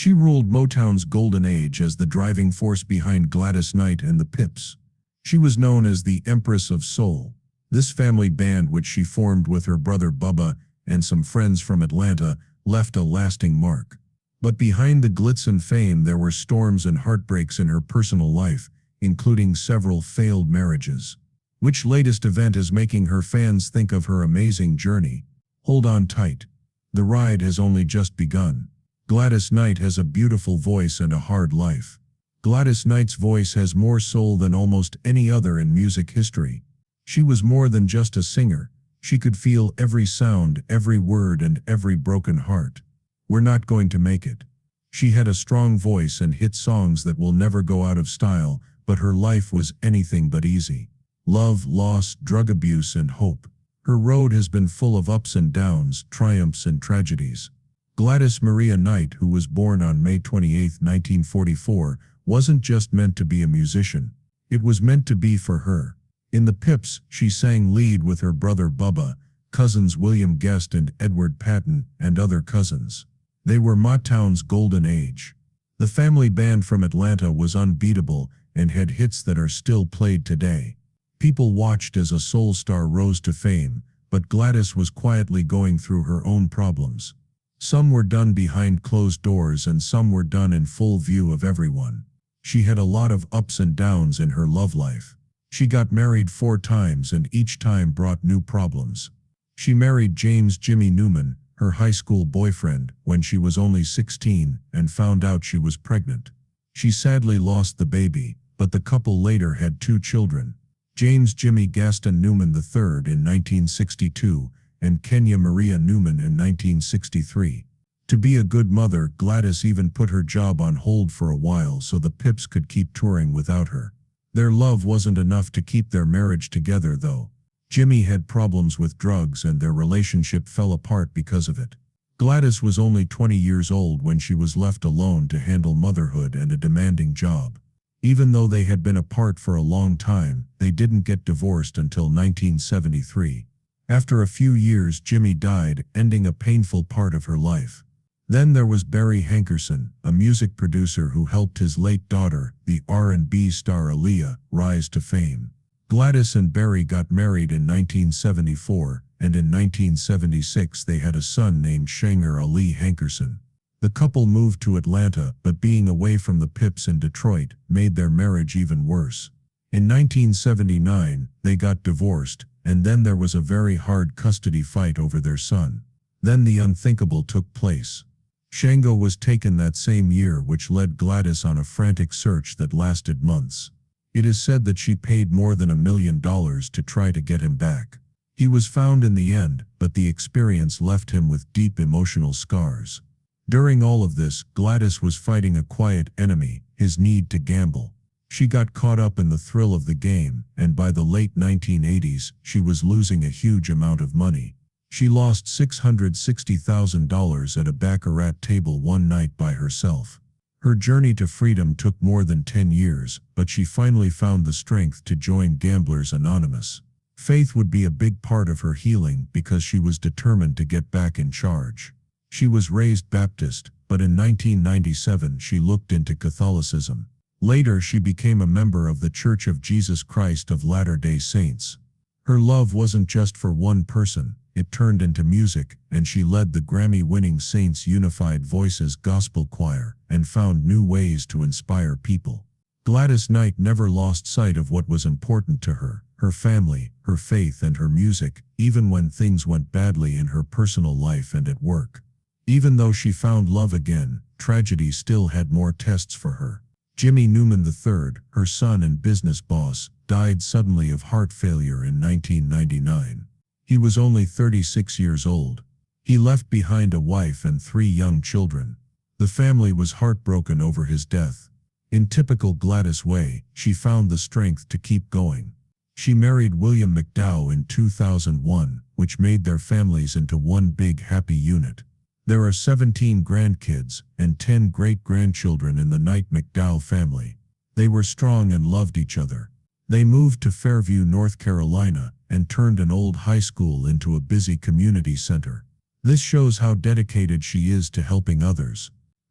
She ruled Motown's golden age as the driving force behind Gladys Knight and the Pips. She was known as the Empress of Soul. This family band, which she formed with her brother Bubba and some friends from Atlanta, left a lasting mark. But behind the glitz and fame there were storms and heartbreaks in her personal life, including several failed marriages. Which latest event is making her fans think of her amazing journey? Hold on tight. The ride has only just begun. Gladys Knight has a beautiful voice and a hard life. Gladys Knight's voice has more soul than almost any other in music history. She was more than just a singer. She could feel every sound, every word, and every broken heart. We're not going to make it. She had a strong voice and hit songs that will never go out of style, but her life was anything but easy. Love, loss, drug abuse, and hope. Her road has been full of ups and downs, triumphs and tragedies. Gladys Maria Knight, who was born on May 28, 1944, wasn't just meant to be a musician. It was meant to be for her. In the Pips, she sang lead with her brother Bubba, cousins William Guest and Edward Patton, and other cousins. They were Motown's golden age. The family band from Atlanta was unbeatable and had hits that are still played today. People watched as a soul star rose to fame, but Gladys was quietly going through her own problems. Some were done behind closed doors and some were done in full view of everyone. She had a lot of ups and downs in her love life. She got married 4 times and each time brought new problems. She married James Jimmy Newman, her high school boyfriend, when she was only 16 and found out she was pregnant. She sadly lost the baby, but the couple later had 2 children. James Jimmy Gaston Newman III in 1962 and Kenya Maria Newman in 1963. To be a good mother, Gladys even put her job on hold for a while so the Pips could keep touring without her. Their love wasn't enough to keep their marriage together though. Jimmy had problems with drugs and their relationship fell apart because of it. Gladys was only 20 years old when she was left alone to handle motherhood and a demanding job. Even though they had been apart for a long time, they didn't get divorced until 1973. After a few years, Jimmy died, ending a painful part of her life. Then there was Barry Hankerson, a music producer who helped his late daughter, the R&B star Aaliyah, rise to fame. Gladys and Barry got married in 1974, and in 1976 they had a son named Shanger Ali Hankerson. The couple moved to Atlanta, but being away from the Pips in Detroit made their marriage even worse. In 1979, they got divorced, and then there was a very hard custody fight over their son. Then the unthinkable took place. Shango was taken that same year, which led Gladys on a frantic search that lasted months. It is said that she paid more than $1 million to try to get him back. He was found in the end, but the experience left him with deep emotional scars. During all of this, Gladys was fighting a quiet enemy, his need to gamble. She got caught up in the thrill of the game, and by the late 1980s, she was losing a huge amount of money. She lost $660,000 at a baccarat table one night by herself. Her journey to freedom took more than 10 years, but she finally found the strength to join Gamblers Anonymous. Faith would be a big part of her healing because she was determined to get back in charge. She was raised Baptist, but in 1997 she looked into Catholicism. Later she became a member of the Church of Jesus Christ of Latter-day Saints. Her love wasn't just for one person. It turned into music, and she led the Grammy-winning Saints Unified Voices Gospel Choir and found new ways to inspire people. Gladys Knight never lost sight of what was important to her family, her faith, and her music, even when things went badly in her personal life and at work. Even though she found love again, tragedy still had more tests for her. Jimmy Newman III, her son and business boss, died suddenly of heart failure in 1999. He was only 36 years old. He left behind a wife and 3 young children. The family was heartbroken over his death. In typical Gladys way, she found the strength to keep going. She married William McDowell in 2001, which made their families into one big happy unit. There are 17 grandkids and 10 great-grandchildren in the Knight McDowell family. They were strong and loved each other. They moved to Fairview, North Carolina, and turned an old high school into a busy community center. This shows how dedicated she is to helping others.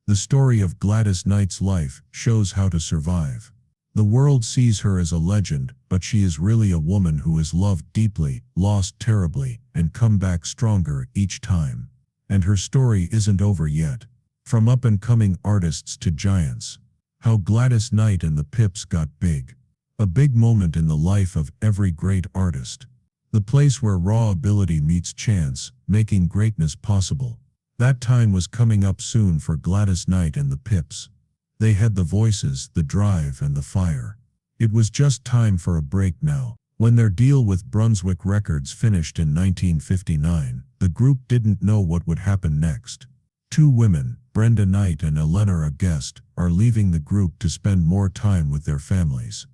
The story of Gladys Knight's life shows how to survive. The world sees her as a legend, but she is really a woman who has loved deeply, lost terribly, and come back stronger each time. And her story isn't over yet. From up-and-coming artists to giants. How Gladys Knight and the Pips got big. A big moment in the life of every great artist. The place where raw ability meets chance, making greatness possible. That time was coming up soon for Gladys Knight and the Pips. They had the voices, the drive, and the fire. It was just time for a break now. When their deal with Brunswick Records finished in 1959, the group didn't know what would happen next. Two women, Brenda Knight and Eleanor Guest, are leaving the group to spend more time with their families.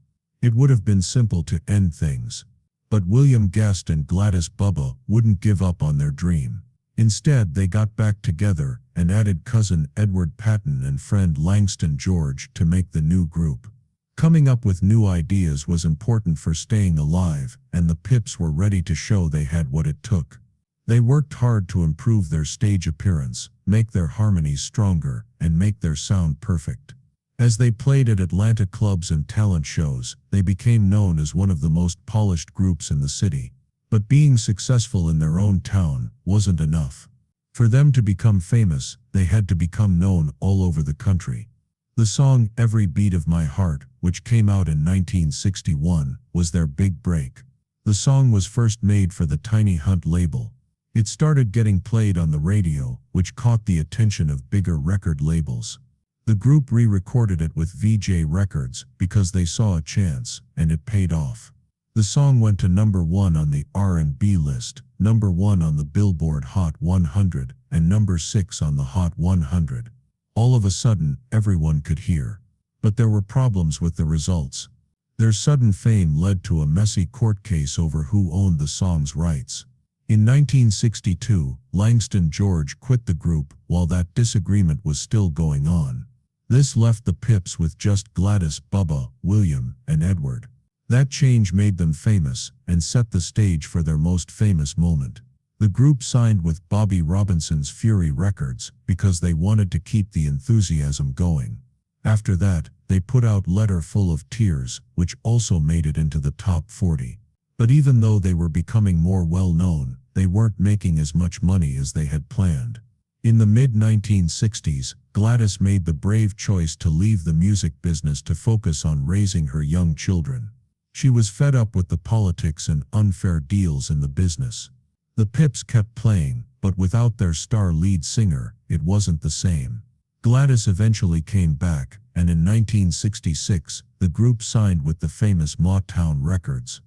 It would have been simple to end things. But William Guest and Gladys Bubba wouldn't give up on their dream. Instead, they got back together and added cousin Edward Patton and friend Langston George to make the new group. Coming up with new ideas was important for staying alive, and the Pips were ready to show they had what it took. They worked hard to improve their stage appearance, make their harmonies stronger, and make their sound perfect. As they played at Atlanta clubs and talent shows, they became known as one of the most polished groups in the city. But being successful in their own town wasn't enough. For them to become famous, they had to become known all over the country. The song Every Beat of My Heart, which came out in 1961, was their big break. The song was first made for the Tiny Hunt label. It started getting played on the radio, which caught the attention of bigger record labels. The group re-recorded it with VJ Records because they saw a chance, and it paid off. The song went to number 1 on the R&B list, number 1 on the Billboard Hot 100, and number 6 on the Hot 100. All of a sudden, everyone could hear. But there were problems with the results. Their sudden fame led to a messy court case over who owned the song's rights. In 1962, Langston George quit the group while that disagreement was still going on. This left the Pips with just Gladys, Bubba, William, and Edward. That change made them famous and set the stage for their most famous moment. The group signed with Bobby Robinson's Fury Records because they wanted to keep the enthusiasm going. After that, they put out Letter Full of Tears, which also made it into the top 40. But even though they were becoming more well-known, they weren't making as much money as they had planned. In the mid-1960s, Gladys made the brave choice to leave the music business to focus on raising her young children. She was fed up with the politics and unfair deals in the business. The Pips kept playing, but without their star lead singer, it wasn't the same. Gladys eventually came back, and in 1966, the group signed with the famous Motown Records.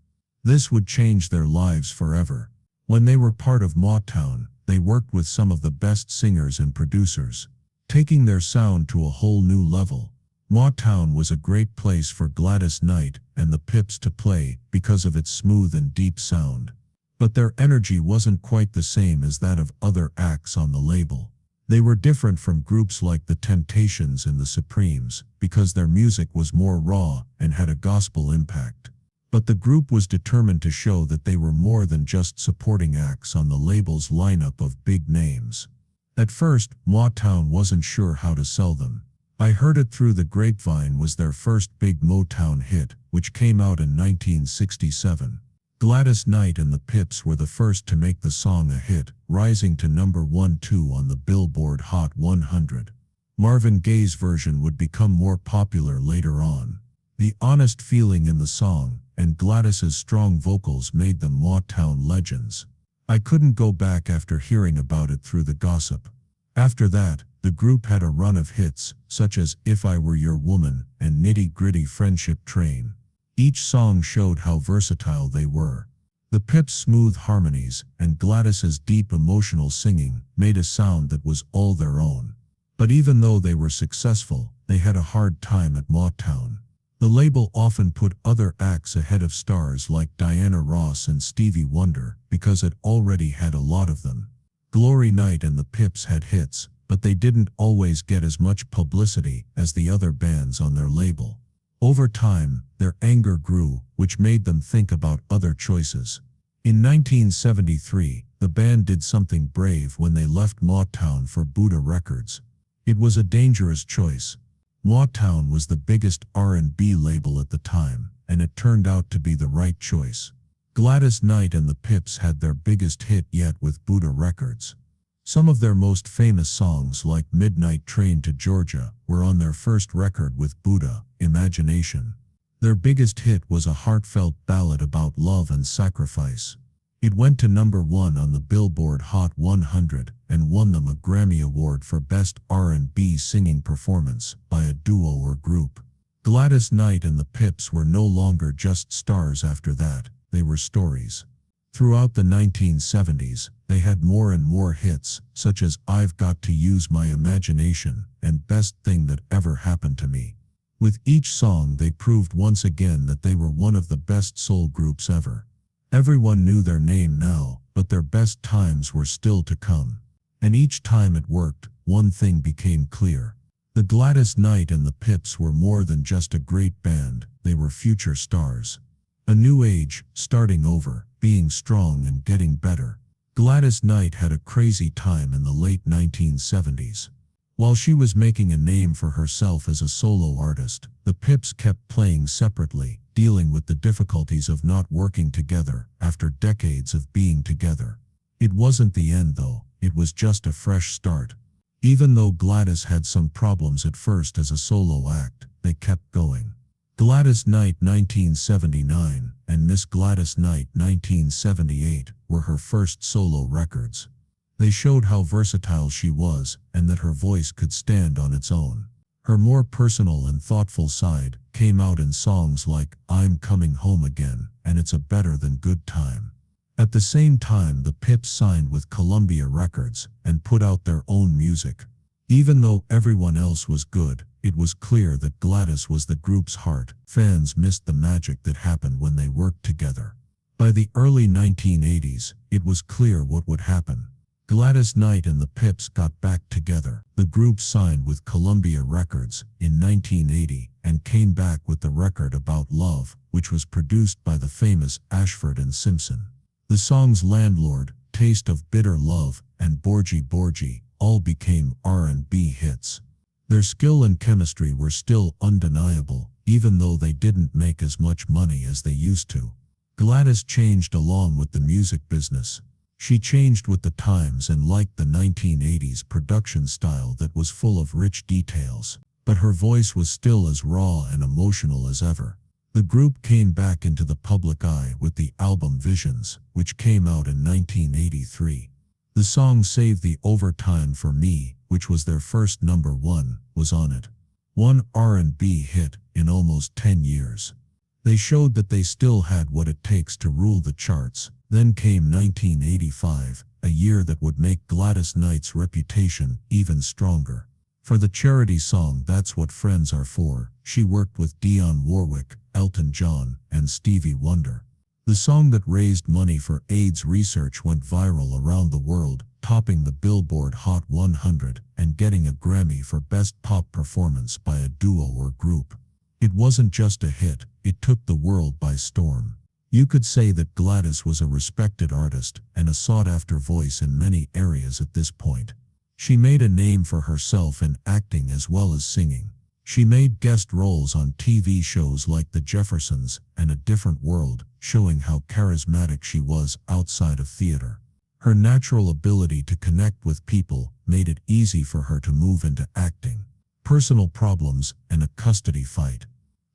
This would change their lives forever. When they were part of Motown, they worked with some of the best singers and producers, taking their sound to a whole new level. Motown was a great place for Gladys Knight and the Pips to play because of its smooth and deep sound. But their energy wasn't quite the same as that of other acts on the label. They were different from groups like the Temptations and the Supremes because their music was more raw and had a gospel impact. But the group was determined to show that they were more than just supporting acts on the label's lineup of big names. At first, Motown wasn't sure how to sell them. I Heard It Through the Grapevine was their first big Motown hit, which came out in 1967. Gladys Knight and the Pips were the first to make the song a hit, rising to number 1-2 on the Billboard Hot 100. Marvin Gaye's version would become more popular later on. The honest feeling in the song and Gladys's strong vocals made them Motown legends. I couldn't go back after hearing about it through the gossip. After that, the group had a run of hits, such as If I Were Your Woman and Nitty Gritty Friendship Train. Each song showed how versatile they were. The Pips' smooth harmonies and Gladys's deep emotional singing made a sound that was all their own. But even though they were successful, they had a hard time at Motown. The label often put other acts ahead of stars like Diana Ross and Stevie Wonder because it already had a lot of them. Glory Night and the Pips had hits, but they didn't always get as much publicity as the other bands on their label. Over time, their anger grew, which made them think about other choices. In 1973, the band did something brave when they left Motown for Buddha Records. It was a dangerous choice. Motown was the biggest R&B label at the time, and it turned out to be the right choice. Gladys Knight and the Pips had their biggest hit yet with Buddha Records. Some of their most famous songs, like Midnight Train to Georgia, were on their first record with Buddha, Imagination. Their biggest hit was a heartfelt ballad about love and sacrifice. It went to #1 on the Billboard Hot 100 and won them a Grammy Award for Best R&B Singing Performance by a duo or group. Gladys Knight and the Pips were no longer just stars after that, they were stories. Throughout the 1970s, they had more and more hits, such as I've Got to Use My Imagination and Best Thing That Ever Happened to Me. With each song they proved once again that they were one of the best soul groups ever. Everyone knew their name now, but their best times were still to come. And each time it worked, one thing became clear. The Gladys Knight and the Pips were more than just a great band, they were future stars. A new age, starting over, being strong and getting better. Gladys Knight had a crazy time in the late 1970s. While she was making a name for herself as a solo artist, the Pips kept playing separately, dealing with the difficulties of not working together after decades of being together. It wasn't the end though, it was just a fresh start. Even though Gladys had some problems at first as a solo act, they kept going. Gladys Knight 1979 and Miss Gladys Knight 1978 were her first solo records. They showed how versatile she was and that her voice could stand on its own. Her more personal and thoughtful side came out in songs like I'm Coming Home Again and It's a Better Than Good Time. At the same time, the Pips signed with Columbia Records and put out their own music. Even though everyone else was good, it was clear that Gladys was the group's heart. Fans missed the magic that happened when they worked together. By the early 1980s, it was clear what would happen. Gladys Knight and the Pips got back together. The group signed with Columbia Records in 1980 and came back with the record About Love, which was produced by the famous Ashford and Simpson. The songs Landlord, Taste of Bitter Love, and Borgie Borgie all became R&B hits. Their skill and chemistry were still undeniable, even though they didn't make as much money as they used to. Gladys changed along with the music business. She changed with the times and liked the 1980s production style that was full of rich details, but her voice was still as raw and emotional as ever. The group came back into the public eye with the album Visions, which came out in 1983. The song Save the Overtime for Me, which was their first #1, was on it. One R&B hit in almost 10 years. They showed that they still had what it takes to rule the charts. Then came 1985, a year that would make Gladys Knight's reputation even stronger. For the charity song That's What Friends Are For, she worked with Dionne Warwick, Elton John, and Stevie Wonder. The song that raised money for AIDS research went viral around the world, topping the Billboard Hot 100 and getting a Grammy for Best Pop Performance by a duo or group. It wasn't just a hit, it took the world by storm. You could say that Gladys was a respected artist and a sought-after voice in many areas at this point. She made a name for herself in acting as well as singing. She made guest roles on TV shows like The Jeffersons and A Different World, showing how charismatic she was outside of theater. Her natural ability to connect with people made it easy for her to move into acting. Personal problems and a custody fight.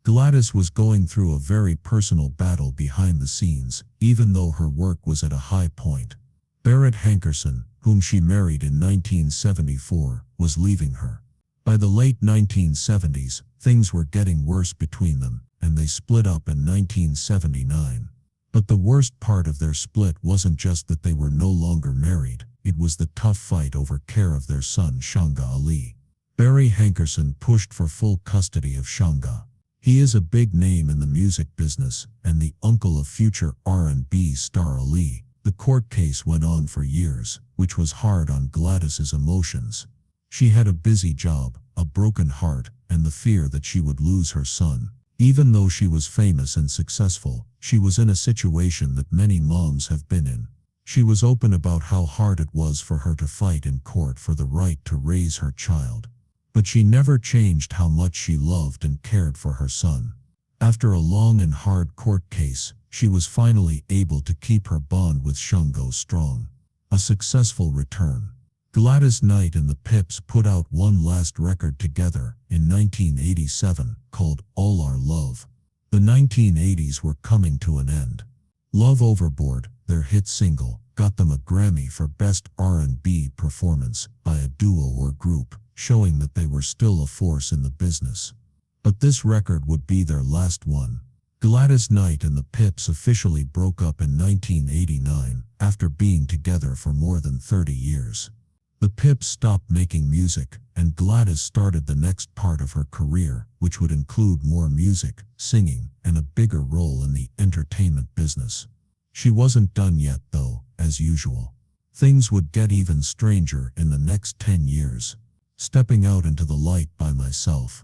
Gladys was going through a very personal battle behind the scenes, even though her work was at a high point. Barrett Hankerson, whom she married in 1974, was leaving her. By the late 1970s, things were getting worse between them, and they split up in 1979. But the worst part of their split wasn't just that they were no longer married, it was the tough fight over care of their son Shanga Ali. Barry Hankerson pushed for full custody of Shanga. He is a big name in the music business and the uncle of future R&B star Ali. The court case went on for years, which was hard on Gladys's emotions. She had a busy job, a broken heart, and the fear that she would lose her son. Even though she was famous and successful, she was in a situation that many moms have been in. She was open about how hard it was for her to fight in court for the right to raise her child. But she never changed how much she loved and cared for her son. After a long and hard court case, she was finally able to keep her bond with Shungo strong. A successful return. Gladys Knight and the Pips put out one last record together in 1987 called All Our Love. The 1980s were coming to an end. Love Overboard, their hit single, got them a Grammy for Best R&B Performance by a duo or group, showing that they were still a force in the business. But this record would be their last one. Gladys Knight and the Pips officially broke up in 1989 after being together for more than 30 years. The Pips stopped making music, and Gladys started the next part of her career, which would include more music, singing, and a bigger role in the entertainment business. She wasn't done yet, though, as usual. Things would get even stranger in the next 10 years. Stepping out into the light by myself.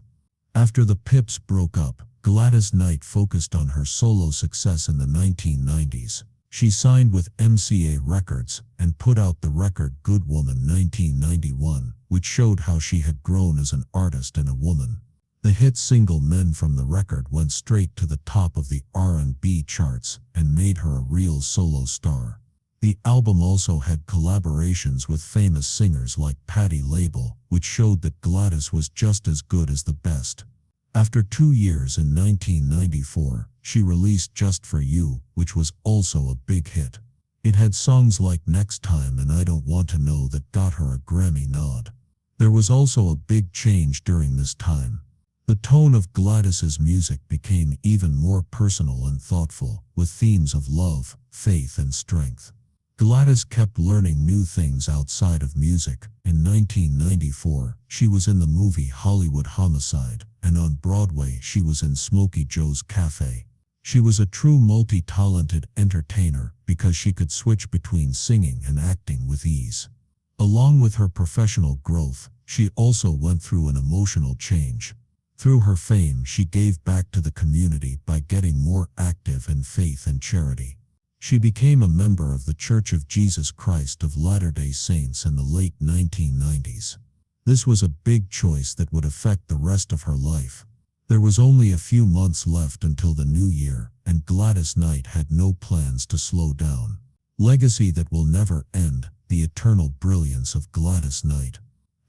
After the Pips broke up, Gladys Knight focused on her solo success in the 1990s. She signed with MCA Records and put out the record Good Woman 1991, which showed how she had grown as an artist and a woman. The hit single Men from the record went straight to the top of the R&B charts and made her a real solo star. The album also had collaborations with famous singers like Patti LaBelle, which showed that Gladys was just as good as the best. After 2 years in 1994, she released Just For You, which was also a big hit. It had songs like Next Time and I Don't Want to Know that got her a Grammy nod. There was also a big change during this time. The tone of Gladys's music became even more personal and thoughtful, with themes of love, faith, and strength. Gladys kept learning new things outside of music. In 1994, she was in the movie Hollywood Homicide, and on Broadway she was in Smokey Joe's Cafe. She was a true multi-talented entertainer because she could switch between singing and acting with ease. Along with her professional growth, she also went through an emotional change. Through her fame, she gave back to the community by getting more active in faith and charity. She became a member of the Church of Jesus Christ of Latter-day Saints in the late 1990s. This was a big choice that would affect the rest of her life. There was only a few months left until the new year, and Gladys Knight had no plans to slow down. Legacy that will never end, the eternal brilliance of Gladys Knight.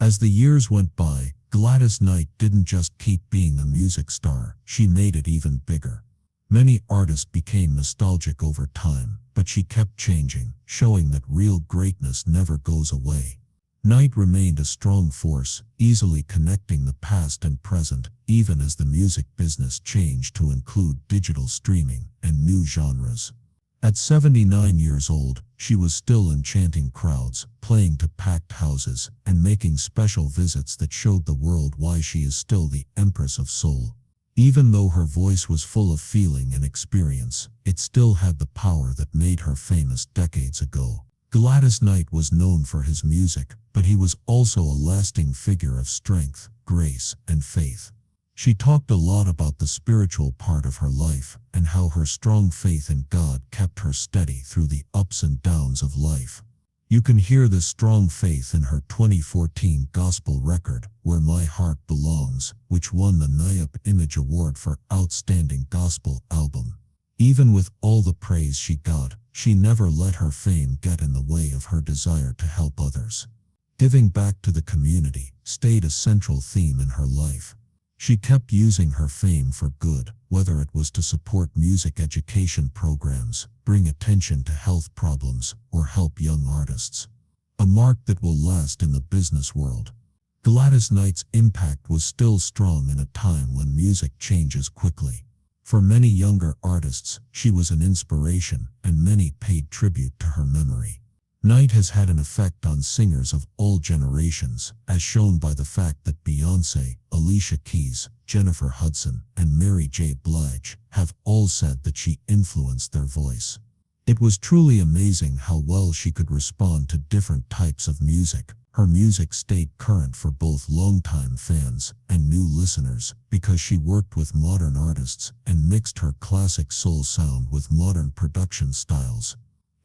As the years went by, Gladys Knight didn't just keep being a music star, she made it even bigger. Many artists became nostalgic over time, but she kept changing, showing that real greatness never goes away. Knight remained a strong force, easily connecting the past and present, even as the music business changed to include digital streaming and new genres. At 79 years old, she was still enchanting crowds, playing to packed houses, and making special visits that showed the world why she is still the Empress of Soul. Even though her voice was full of feeling and experience, it still had the power that made her famous decades ago. Gladys Knight was known for his music, but he was also a lasting figure of strength, grace, and faith. She talked a lot about the spiritual part of her life and how her strong faith in God kept her steady through the ups and downs of life. You can hear this strong faith in her 2014 gospel record, Where My Heart Belongs, which won the NIAP Image Award for Outstanding Gospel Album. Even with all the praise she got, she never let her fame get in the way of her desire to help others. Giving back to the community stayed a central theme in her life. She kept using her fame for good, whether it was to support music education programs, bring attention to health problems, or help young artists. A mark that will last in the business world. Gladys Knight's impact was still strong in a time when music changes quickly. For many younger artists, she was an inspiration, and many paid tribute to her memory. Knight has had an effect on singers of all generations, as shown by the fact that Beyoncé, Alicia Keys, Jennifer Hudson, and Mary J. Blige have all said that she influenced their voice. It was truly amazing how well she could respond to different types of music. Her music stayed current for both longtime fans and new listeners because she worked with modern artists and mixed her classic soul sound with modern production styles.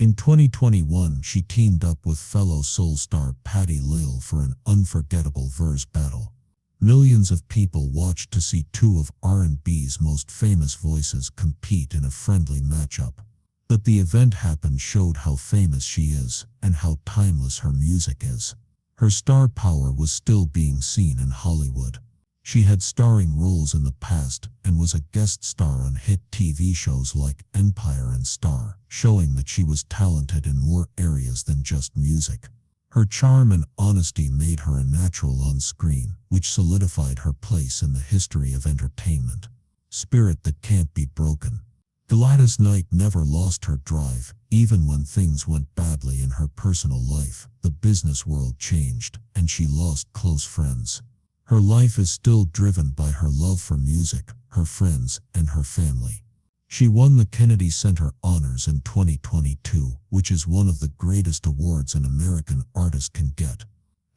In 2021, she teamed up with fellow soul star Patti LaBelle for an unforgettable verse battle. Millions of people watched to see two of R&B's most famous voices compete in a friendly matchup. That the event happened showed how famous she is and how timeless her music is. Her star power was still being seen in Hollywood. She had starring roles in the past and was a guest star on hit TV shows like Empire and Star, showing that she was talented in more areas than just music. Her charm and honesty made her a natural on screen, which solidified her place in the history of entertainment. Spirit that can't be broken. Gladys Knight never lost her drive, even when things went badly in her personal life. The business world changed, and she lost close friends. Her life is still driven by her love for music, her friends, and her family. She won the Kennedy Center Honors in 2022, which is one of the greatest awards an American artist can get.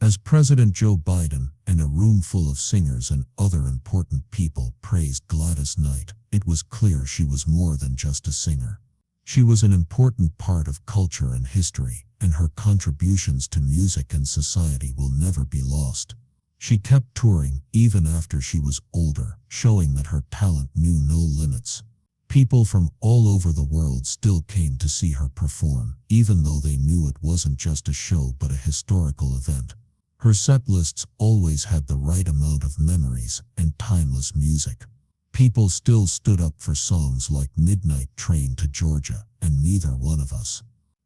As President Joe Biden and a room full of singers and other important people praised Gladys Knight, it was clear she was more than just a singer. She was an important part of culture and history, and her contributions to music and society will never be lost. She kept touring even after she was older, showing that her talent knew no limits. People from all over the world still came to see her perform, even though they knew it wasn't just a show but a historical event. Her set lists always had the right amount of memories and timeless music. People still stood up for songs like Midnight Train to Georgia and Neither One of Us.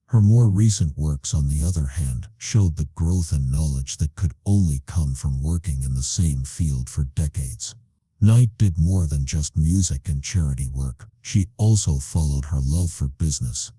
Her more recent works, on the other hand, showed the growth and knowledge that could only come from working in the same field for decades. Knight did more than just music and charity work. She also followed her love for business.